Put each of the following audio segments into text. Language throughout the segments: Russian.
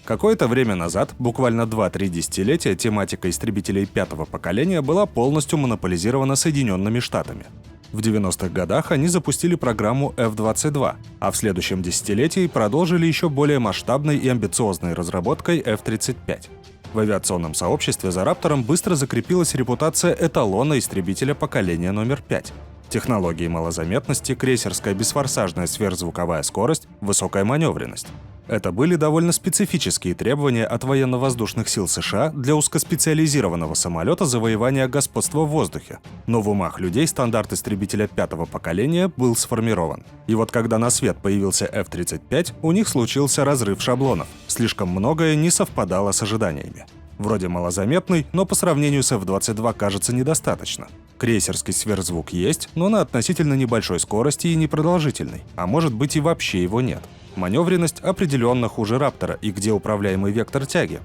Какое-то время назад, буквально 2-3 десятилетия, тематика истребителей пятого поколения была полностью монополизирована Соединенными Штатами. В 90-х годах они запустили программу F-22, а в следующем десятилетии продолжили еще более масштабной и амбициозной разработкой F-35. В авиационном сообществе за Раптором быстро закрепилась репутация эталона истребителя поколения номер 5. Технологии малозаметности, крейсерская бесфорсажная сверхзвуковая скорость, высокая маневренность. Это были довольно специфические требования от военно-воздушных сил США для узкоспециализированного самолета завоевания господства в воздухе. Но в умах людей стандарт истребителя пятого поколения был сформирован. И вот когда на свет появился F-35, у них случился разрыв шаблонов. Слишком многое не совпадало с ожиданиями. Вроде малозаметный, но по сравнению с F-22 кажется недостаточно. Крейсерский сверхзвук есть, но на относительно небольшой скорости и непродолжительной, а может быть и вообще его нет. Маневренность определенно хуже Раптора, и где управляемый вектор тяги?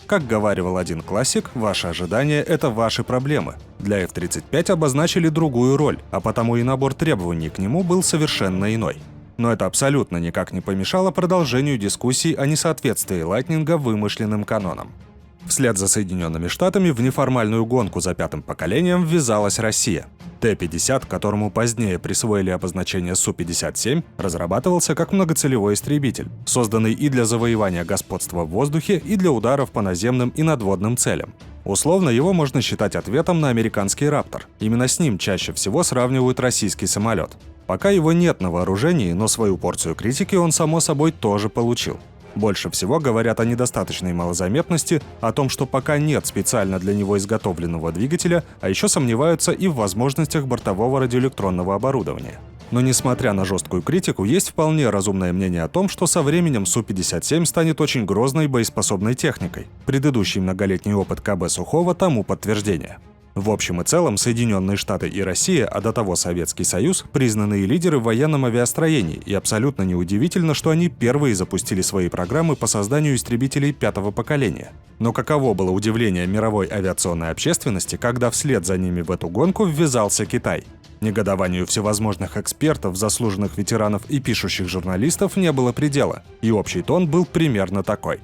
Как говаривал один классик, ваши ожидания — это ваши проблемы. Для F-35 обозначили другую роль, а потому и набор требований к нему был совершенно иной. Но это абсолютно никак не помешало продолжению дискуссий о несоответствии Лайтнинга вымышленным канонам. Вслед за Соединенными Штатами в неформальную гонку за пятым поколением ввязалась Россия. Т-50, которому позднее присвоили обозначение Су-57, разрабатывался как многоцелевой истребитель, созданный и для завоевания господства в воздухе, и для ударов по наземным и надводным целям. Условно его можно считать ответом на американский Раптор. Именно с ним чаще всего сравнивают российский самолет. Пока его нет на вооружении, но свою порцию критики он, само собой, тоже получил. Больше всего говорят о недостаточной малозаметности, о том, что пока нет специально для него изготовленного двигателя, а еще сомневаются и в возможностях бортового радиоэлектронного оборудования. Но несмотря на жесткую критику, есть вполне разумное мнение о том, что со временем Су-57 станет очень грозной боеспособной техникой. Предыдущий многолетний опыт КБ Сухого тому подтверждение. В общем и целом, Соединенные Штаты и Россия, а до того Советский Союз, признанные лидеры в военном авиастроении, и абсолютно неудивительно, что они первые запустили свои программы по созданию истребителей пятого поколения. Но каково было удивление мировой авиационной общественности, когда вслед за ними в эту гонку ввязался Китай. Негодованию всевозможных экспертов, заслуженных ветеранов и пишущих журналистов не было предела, и общий тон был примерно такой.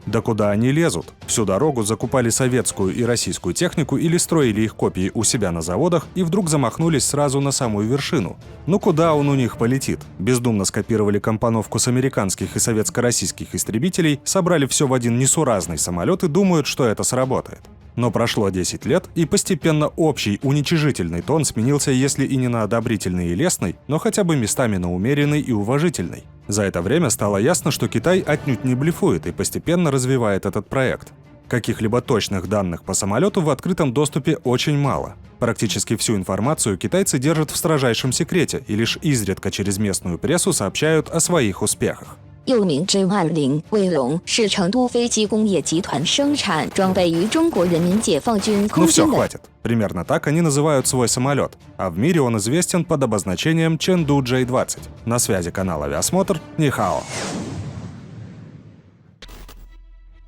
Да куда они лезут? Всю дорогу закупали советскую и российскую технику или строили их копии у себя на заводах и вдруг замахнулись сразу на самую вершину. Ну куда он у них полетит? Бездумно скопировали компоновку с американских и советско-российских истребителей, собрали все в один несуразный самолет и думают, что это сработает. Но прошло 10 лет, и постепенно общий уничижительный тон сменился, если и не на одобрительный и лестный, но хотя бы местами на умеренный и уважительный. За это время стало ясно, что Китай отнюдь не блефует и постепенно развивает этот проект. Каких-либо точных данных по самолету в открытом доступе очень мало. Практически всю информацию китайцы держат в строжайшем секрете и лишь изредка через местную прессу сообщают о своих успехах. 又名 J-10 卫龙是成都飞机工业集团生产装备于中国人民解放军空军的。Ну все, хватит. Примерно так они называют свой самолет, а в мире он известен под обозначением Chengdu J-20. На связи канал «Авиасмотр». Нихао.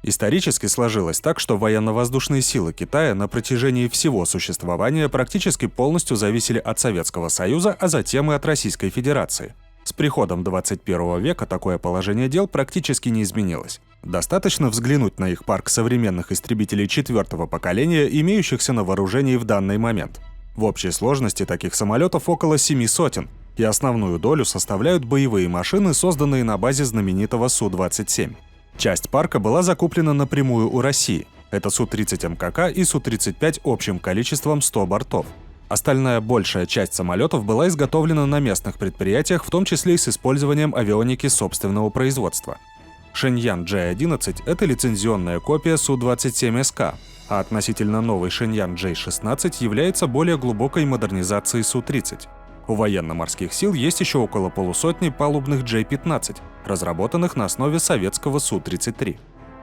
Исторически сложилось так, что военно-воздушные силы Китая на протяжении всего существования практически полностью зависели от Советского Союза, а затем и от Российской Федерации. С приходом 21 века такое положение дел практически не изменилось. Достаточно взглянуть на их парк современных истребителей четвертого поколения, имеющихся на вооружении в данный момент. В общей сложности таких самолетов около 7 сотен, и основную долю составляют боевые машины, созданные на базе знаменитого Су-27. Часть парка была закуплена напрямую у России. Это Су-30 МКК и Су-35 общим количеством 100 бортов. Остальная большая часть самолетов была изготовлена на местных предприятиях, в том числе и с использованием авионики собственного производства. Shenyang J-11 — это лицензионная копия Су-27СК, а относительно новый Shenyang J-16 является более глубокой модернизацией Су-30. У военно-морских сил есть еще около полусотни палубных J-15, разработанных на основе советского Су-33.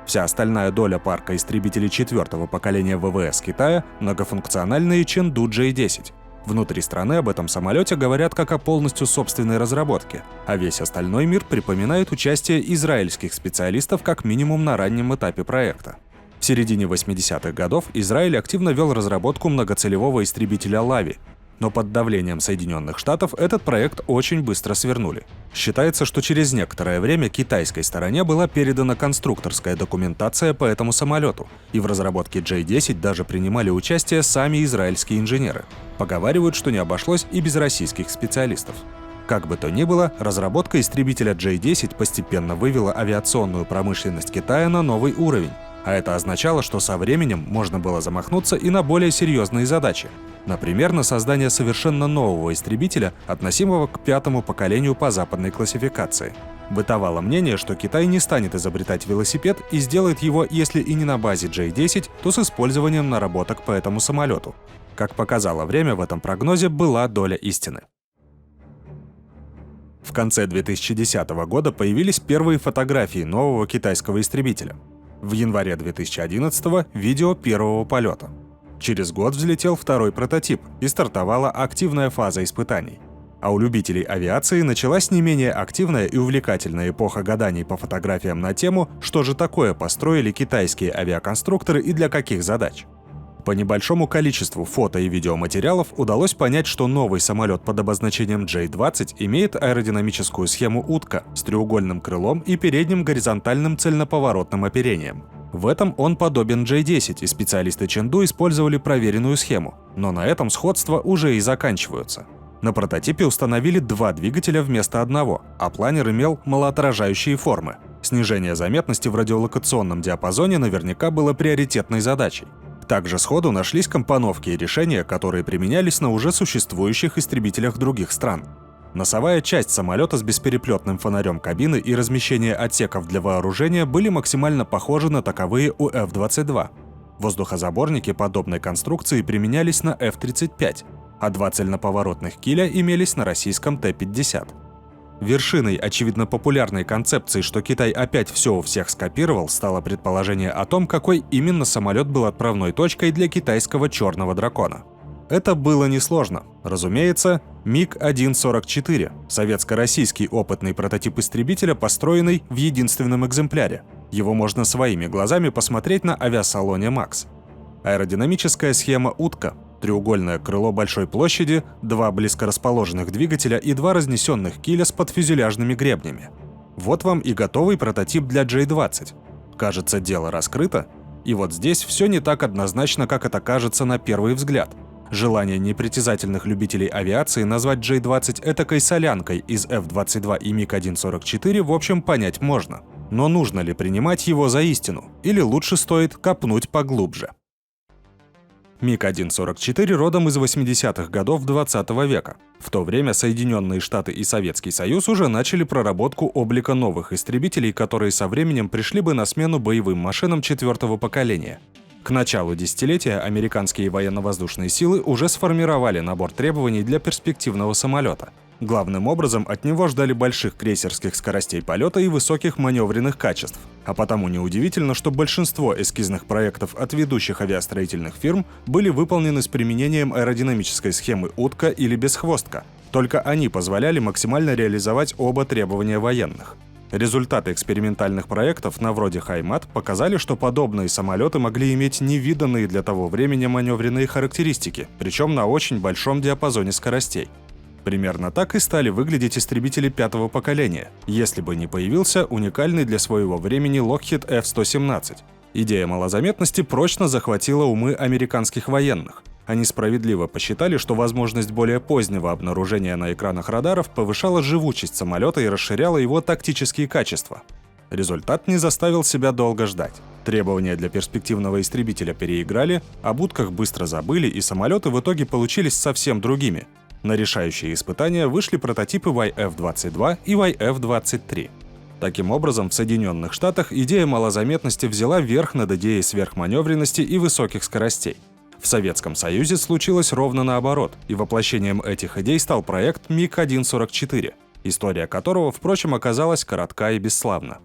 Вся остальная доля парка истребителей четвертого поколения ВВС Китая — многофункциональные Chengdu J-10. Внутри страны об этом самолете говорят как о полностью собственной разработке, а весь остальной мир припоминает участие израильских специалистов как минимум на раннем этапе проекта. В середине 80-х годов Израиль активно вел разработку многоцелевого истребителя Лави. Но под давлением Соединенных Штатов этот проект очень быстро свернули. Считается, что через некоторое время китайской стороне была передана конструкторская документация по этому самолету, и в разработке J-10 даже принимали участие сами израильские инженеры. Поговаривают, что не обошлось и без российских специалистов. Как бы то ни было, разработка истребителя J-10 постепенно вывела авиационную промышленность Китая на новый уровень, а это означало, что со временем можно было замахнуться и на более серьезные задачи. Например, на создание совершенно нового истребителя, относимого к 5-му поколению по западной классификации. Бытовало мнение, что Китай не станет изобретать велосипед и сделает его, если и не на базе J-10, то с использованием наработок по этому самолету. Как показало время, в этом прогнозе была доля истины. В конце 2010 года появились первые фотографии нового китайского истребителя. В январе 2011 видео первого полета. Через год взлетел второй прототип, и стартовала активная фаза испытаний. А у любителей авиации началась не менее активная и увлекательная эпоха гаданий по фотографиям на тему, что же такое построили китайские авиаконструкторы и для каких задач. По небольшому количеству фото и видеоматериалов удалось понять, что новый самолет под обозначением J-20 имеет аэродинамическую схему утка с треугольным крылом и передним горизонтальным цельноповоротным оперением. В этом он подобен J-10, и специалисты Чэнду использовали проверенную схему, но на этом сходства уже и заканчиваются. На прототипе установили 2 двигателя вместо одного, а планер имел малоотражающие формы. Снижение заметности в радиолокационном диапазоне наверняка было приоритетной задачей. Также сходу нашлись компоновки и решения, которые применялись на уже существующих истребителях других стран. Носовая часть самолета с беспереплетным фонарем кабины и размещение отсеков для вооружения были максимально похожи на таковые у F-22. Воздухозаборники подобной конструкции применялись на F-35, а 2 цельноповоротных киля имелись на российском Т-50. Вершиной очевидно популярной концепции, что Китай опять все у всех скопировал, стало предположение о том, какой именно самолет был отправной точкой для китайского «Черного дракона». Это было несложно. Разумеется, МиГ-144, советско-российский опытный прототип истребителя, построенный в единственном экземпляре. Его можно своими глазами посмотреть на авиасалоне «Макс». Аэродинамическая схема «Утка», треугольное крыло большой площади, 2 близкорасположенных двигателя и 2 разнесенных киля с подфюзеляжными гребнями. Вот вам и готовый прототип для J-20. Кажется, дело раскрыто. И вот здесь все не так однозначно, как это кажется на первый взгляд. Желание непритязательных любителей авиации назвать J-20 этакой солянкой из F-22 и МиГ-144 в общем понять можно. Но нужно ли принимать его за истину? Или лучше стоит копнуть поглубже? МиГ-144 родом из 80-х годов 20 века. В то время Соединенные Штаты и Советский Союз уже начали проработку облика новых истребителей, которые со временем пришли бы на смену боевым машинам 4-го поколения. К началу десятилетия американские военно-воздушные силы уже сформировали набор требований для перспективного самолета. Главным образом от него ждали больших крейсерских скоростей полета и высоких маневренных качеств. А потому неудивительно, что большинство эскизных проектов от ведущих авиастроительных фирм были выполнены с применением аэродинамической схемы «Утка» или «Бесхвостка». Только они позволяли максимально реализовать оба требования военных. Результаты экспериментальных проектов на вроде «Хаймат» показали, что подобные самолеты могли иметь невиданные для того времени маневренные характеристики, причем на очень большом диапазоне скоростей. Примерно так и стали выглядеть истребители 5-го поколения, если бы не появился уникальный для своего времени Lockheed F-117. Идея малозаметности прочно захватила умы американских военных. Они справедливо посчитали, что возможность более позднего обнаружения на экранах радаров повышала живучесть самолета и расширяла его тактические качества. Результат не заставил себя долго ждать. Требования для перспективного истребителя переиграли, об утках быстро забыли, и самолеты в итоге получились совсем другими. На решающие испытания вышли прототипы YF-22 и YF-23. Таким образом, в Соединенных Штатах идея малозаметности взяла верх над идеей сверхманевренности и высоких скоростей. В Советском Союзе случилось ровно наоборот, и воплощением этих идей стал проект МиГ-144, история которого, впрочем, оказалась коротка и бесславна.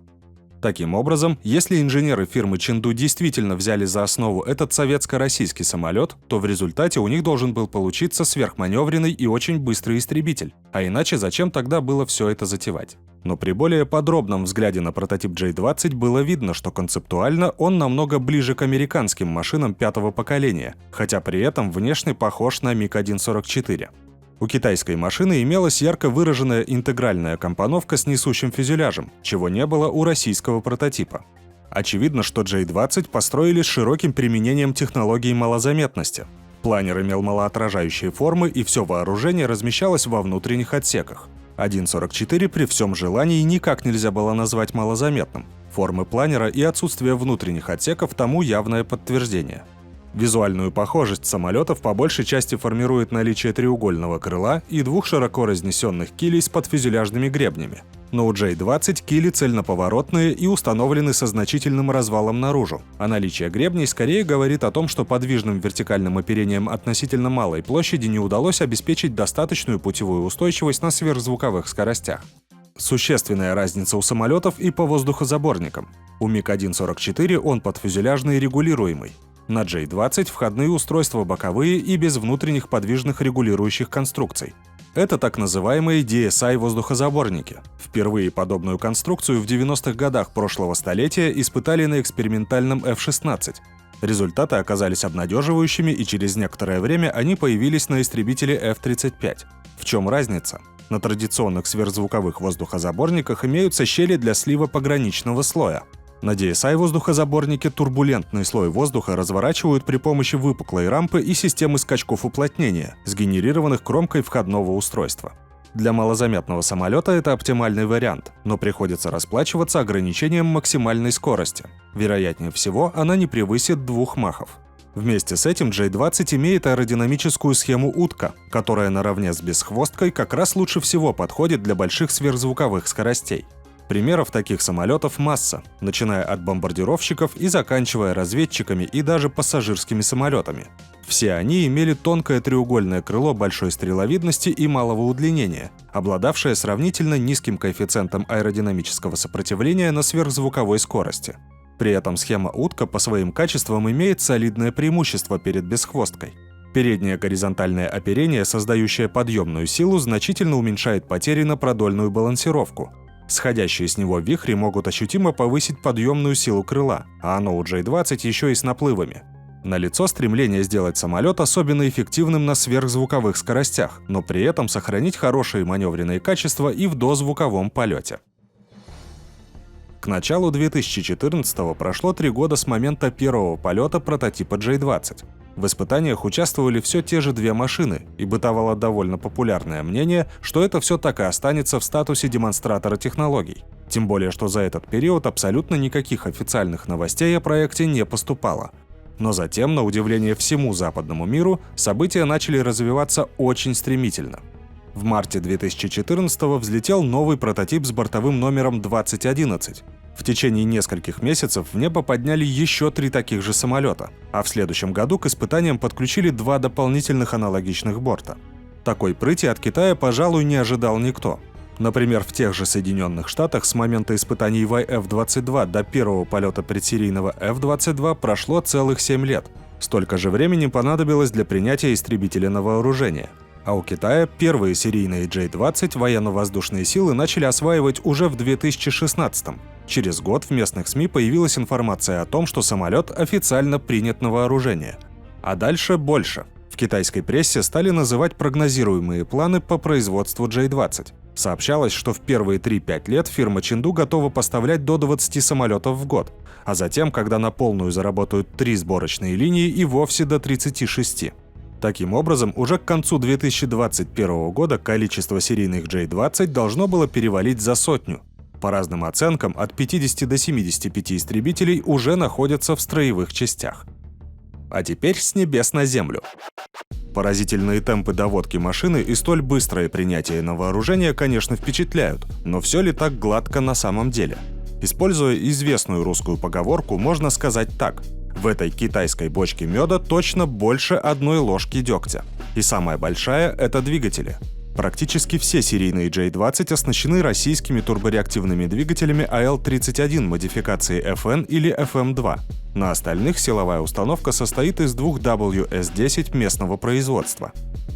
Таким образом, если инженеры фирмы Чэнду действительно взяли за основу этот советско-российский самолет, то в результате у них должен был получиться сверхманевренный и очень быстрый истребитель. А иначе зачем тогда было все это затевать? Но при более подробном взгляде на прототип J-20 было видно, что концептуально он намного ближе к американским машинам пятого поколения, хотя при этом внешне похож на МиГ-144. У китайской машины имелась ярко выраженная интегральная компоновка с несущим фюзеляжем, чего не было у российского прототипа. Очевидно, что J-20 построили с широким применением технологии малозаметности. Планер имел малоотражающие формы, и все вооружение размещалось во внутренних отсеках. 1.44 при всем желании никак нельзя было назвать малозаметным. Формы планера и отсутствие внутренних отсеков тому явное подтверждение. Визуальную похожесть самолетов по большей части формирует наличие треугольного крыла и двух широко разнесенных килей с подфюзеляжными гребнями. Но у J-20 кили цельноповоротные и установлены со значительным развалом наружу, а наличие гребней скорее говорит о том, что подвижным вертикальным оперением относительно малой площади не удалось обеспечить достаточную путевую устойчивость на сверхзвуковых скоростях. Существенная разница у самолетов и по воздухозаборникам. У МиГ-144 он подфюзеляжный и регулируемый. На J-20 входные устройства боковые и без внутренних подвижных регулирующих конструкций. Это так называемые DSI-воздухозаборники. Впервые подобную конструкцию в 90-х годах прошлого столетия испытали на экспериментальном F-16. Результаты оказались обнадеживающими, и через некоторое время они появились на истребителе F-35. В чем разница? На традиционных сверхзвуковых воздухозаборниках имеются щели для слива пограничного слоя. На DSI-воздухозаборнике турбулентный слой воздуха разворачивают при помощи выпуклой рампы и системы скачков уплотнения, сгенерированных кромкой входного устройства. Для малозаметного самолета это оптимальный вариант, но приходится расплачиваться ограничением максимальной скорости. Вероятнее всего, она не превысит 2 махов. Вместе с этим J-20 имеет аэродинамическую схему утка, которая наравне с бесхвосткой как раз лучше всего подходит для больших сверхзвуковых скоростей. Примеров таких самолетов масса, начиная от бомбардировщиков и заканчивая разведчиками и даже пассажирскими самолетами. Все они имели тонкое треугольное крыло большой стреловидности и малого удлинения, обладавшее сравнительно низким коэффициентом аэродинамического сопротивления на сверхзвуковой скорости. При этом схема утка по своим качествам имеет солидное преимущество перед бесхвосткой. Переднее горизонтальное оперение, создающее подъемную силу, значительно уменьшает потери на продольную балансировку. Сходящие с него вихри могут ощутимо повысить подъемную силу крыла, а оно у J-20 еще и с наплывами. Налицо стремление сделать самолет особенно эффективным на сверхзвуковых скоростях, но при этом сохранить хорошие маневренные качества и в дозвуковом полете. К началу 2014-го прошло 3 года с момента первого полета прототипа J-20. В испытаниях участвовали все те же 2 машины, и бытовало довольно популярное мнение, что это все так и останется в статусе демонстратора технологий. Тем более, что за этот период абсолютно никаких официальных новостей о проекте не поступало. Но затем, на удивление всему западному миру, события начали развиваться очень стремительно. В марте 2014-го взлетел новый прототип с бортовым номером 2011. В течение нескольких месяцев в небо подняли еще 3 таких же самолета, а в следующем году к испытаниям подключили 2 дополнительных аналогичных борта. Такой прыти от Китая, пожалуй, не ожидал никто. Например, в тех же Соединенных Штатах с момента испытаний YF-22 до первого полета предсерийного F-22 прошло целых 7 лет. Столько же времени понадобилось для принятия истребителя на вооружение. А у Китая первые серийные J-20 военно-воздушные силы начали осваивать уже в 2016-м. Через год в местных СМИ появилась информация о том, что самолет официально принят на вооружение. А дальше больше. В китайской прессе стали называть прогнозируемые планы по производству J-20. Сообщалось, что в первые 3-5 лет фирма Чэнду готова поставлять до 20 самолетов в год, а затем, когда на полную заработают 3 сборочные линии, и вовсе до 36. Таким образом, уже к концу 2021 года количество серийных J-20 должно было перевалить за 100. По разным оценкам, от 50 до 75 истребителей уже находятся в строевых частях. А теперь с небес на землю. Поразительные темпы доводки машины и столь быстрое принятие на вооружение, конечно, впечатляют, но все ли так гладко на самом деле? Используя известную русскую поговорку, можно сказать так: в этой китайской бочке меда точно больше 1 ложки дегтя. И самая большая — это двигатели. Практически все серийные J-20 оснащены российскими турбореактивными двигателями АЛ-31 модификации FN или FM2. На остальных силовая установка состоит из двух WS-10 местного производства.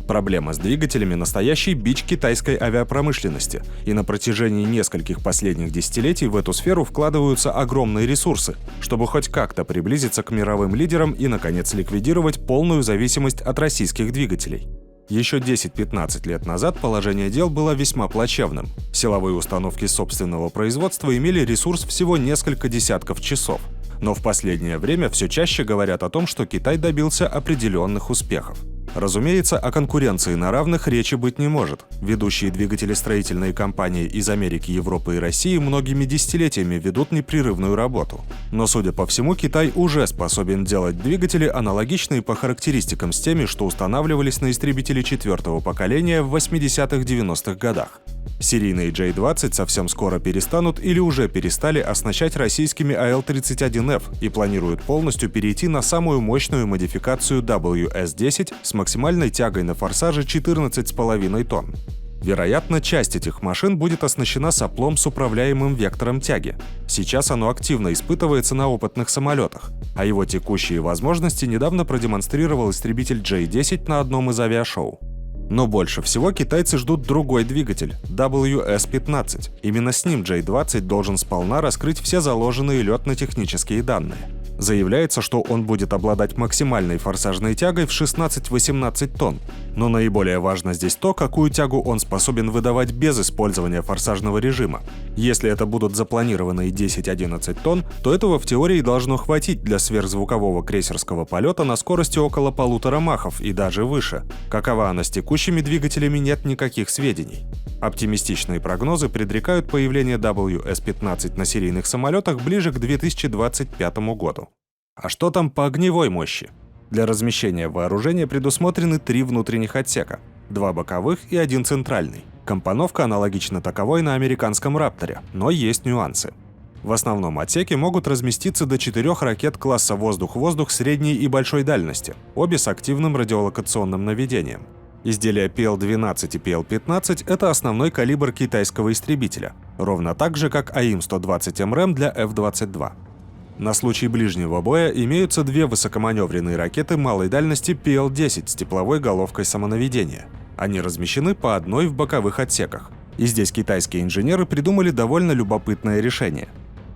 Проблема с двигателями – настоящий бич китайской авиапромышленности, и на протяжении нескольких последних десятилетий в эту сферу вкладываются огромные ресурсы, чтобы хоть как-то приблизиться к мировым лидерам и, наконец, ликвидировать полную зависимость от российских двигателей. Еще 10-15 лет назад положение дел было весьма плачевным. Силовые установки собственного производства имели ресурс всего несколько десятков часов. Но в последнее время все чаще говорят о том, что Китай добился определенных успехов. Разумеется, о конкуренции на равных речи быть не может. Ведущие двигателестроительные компании из Америки, Европы и России многими десятилетиями ведут непрерывную работу. Но, судя по всему, Китай уже способен делать двигатели, аналогичные по характеристикам с теми, что устанавливались на истребители 4-го поколения в 80-х-90-х годах. Серийные J-20 совсем скоро перестанут или уже перестали оснащать российскими АЛ-31F и планируют полностью перейти на самую мощную модификацию WS-10 с максимальной тягой на форсаже 14,5 тонн. Вероятно, часть этих машин будет оснащена соплом с управляемым вектором тяги. Сейчас оно активно испытывается на опытных самолетах, а его текущие возможности недавно продемонстрировал истребитель J-10 на одном из авиашоу. Но больше всего китайцы ждут другой двигатель – WS-15. Именно с ним J-20 должен сполна раскрыть все заложенные летно-технические данные. Заявляется, что он будет обладать максимальной форсажной тягой в 16-18 тонн. Но наиболее важно здесь то, какую тягу он способен выдавать без использования форсажного режима. Если это будут запланированные 10-11 тонн, то этого в теории должно хватить для сверхзвукового крейсерского полета на скорости около 1,5 махов и даже выше. Какова она с текущими двигателями, нет никаких сведений. Оптимистичные прогнозы предрекают появление WS-15 на серийных самолетах ближе к 2025 году. А что там по огневой мощи? Для размещения вооружения предусмотрены 3 внутренних отсека, 2 боковых и 1 центральный. Компоновка аналогична таковой на американском «Рапторе», но есть нюансы. В основном отсеке могут разместиться до 4 ракет класса «Воздух-воздух» средней и большой дальности, обе с активным радиолокационным наведением. Изделия PL-12 и PL-15 — это основной калибр китайского истребителя, ровно так же, как АИМ-120МРМ для F-22. На случай ближнего боя имеются 2 высокоманевренные ракеты малой дальности PL-10 с тепловой головкой самонаведения. Они размещены по одной в боковых отсеках. И здесь китайские инженеры придумали довольно любопытное решение.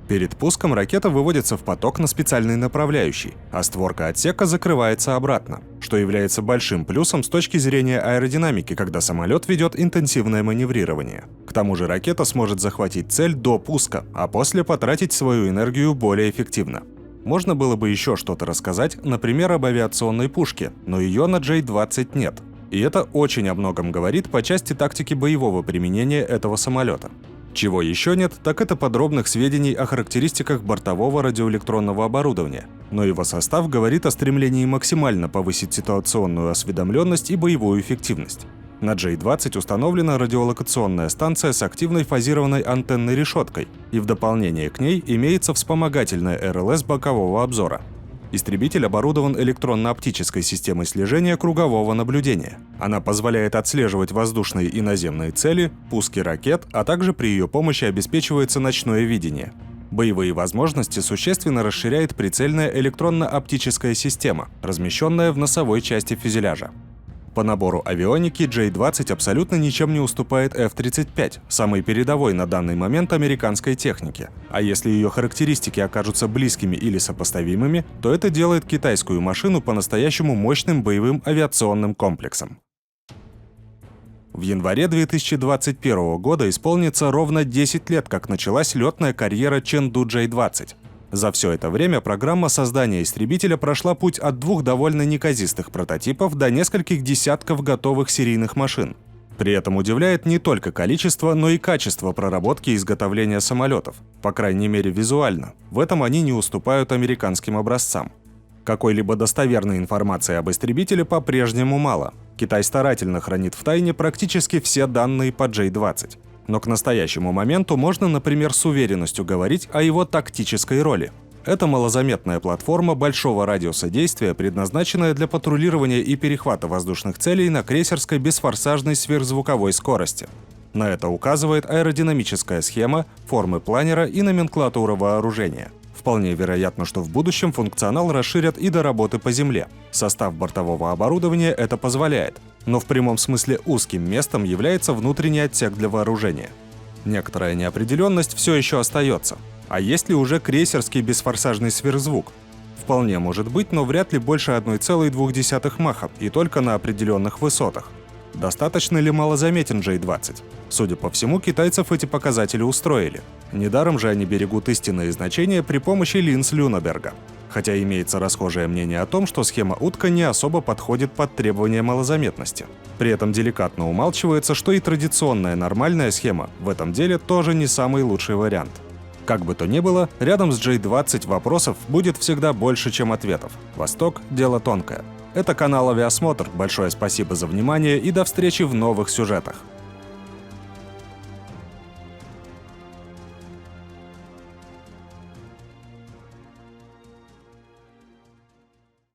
Перед пуском ракета выводится в поток на специальной направляющей, а створка отсека закрывается обратно, что является большим плюсом с точки зрения аэродинамики, когда самолет ведет интенсивное маневрирование. К тому же ракета сможет захватить цель до пуска, а после потратить свою энергию более эффективно. Можно было бы еще что-то рассказать, например, об авиационной пушке, но ее на J-20 нет. И это очень о многом говорит по части тактики боевого применения этого самолета. Чего еще нет, так это подробных сведений о характеристиках бортового радиоэлектронного оборудования, но его состав говорит о стремлении максимально повысить ситуационную осведомленность и боевую эффективность. На J-20 установлена радиолокационная станция с активной фазированной антенной решеткой, и в дополнение к ней имеется вспомогательная РЛС бокового обзора. Истребитель оборудован электронно-оптической системой слежения кругового наблюдения. Она позволяет отслеживать воздушные и наземные цели, пуски ракет, а также при ее помощи обеспечивается ночное видение. Боевые возможности существенно расширяет прицельная электронно-оптическая система, размещенная в носовой части фюзеляжа. По набору авионики J-20 абсолютно ничем не уступает F-35, самой передовой на данный момент американской техники. А если ее характеристики окажутся близкими или сопоставимыми, то это делает китайскую машину по-настоящему мощным боевым авиационным комплексом. В январе 2021 года исполнится ровно 10 лет, как началась летная карьера Чэнду J-20. За все это время программа создания истребителя прошла путь от 2 довольно неказистых прототипов до нескольких десятков готовых серийных машин. При этом удивляет не только количество, но и качество проработки и изготовления самолетов, по крайней мере визуально. В этом они не уступают американским образцам. Какой-либо достоверной информации об истребителе по-прежнему мало. Китай старательно хранит в тайне практически все данные по J-20. Но к настоящему моменту можно, например, с уверенностью говорить о его тактической роли. Это малозаметная платформа большого радиуса действия, предназначенная для патрулирования и перехвата воздушных целей на крейсерской бесфорсажной сверхзвуковой скорости. На это указывает аэродинамическая схема, формы планера и номенклатура вооружения. Вполне вероятно, что в будущем функционал расширят и до работы по земле. Состав бортового оборудования это позволяет, но в прямом смысле узким местом является внутренний отсек для вооружения. Некоторая неопределенность все еще остается. А есть ли уже крейсерский бесфорсажный сверхзвук? Вполне может быть, но вряд ли больше 1,2 маха и только на определенных высотах. Достаточно ли малозаметен J-20? Судя по всему, китайцев эти показатели устроили. Недаром же они берегут истинные значения при помощи линз Люнеберга. Хотя имеется расхожее мнение о том, что схема утка не особо подходит под требования малозаметности. При этом деликатно умалчивается, что и традиционная нормальная схема в этом деле тоже не самый лучший вариант. Как бы то ни было, рядом с J-20 вопросов будет всегда больше, чем ответов. Восток – дело тонкое. Это канал «Авиасмотр». Большое спасибо за внимание и до встречи в новых сюжетах.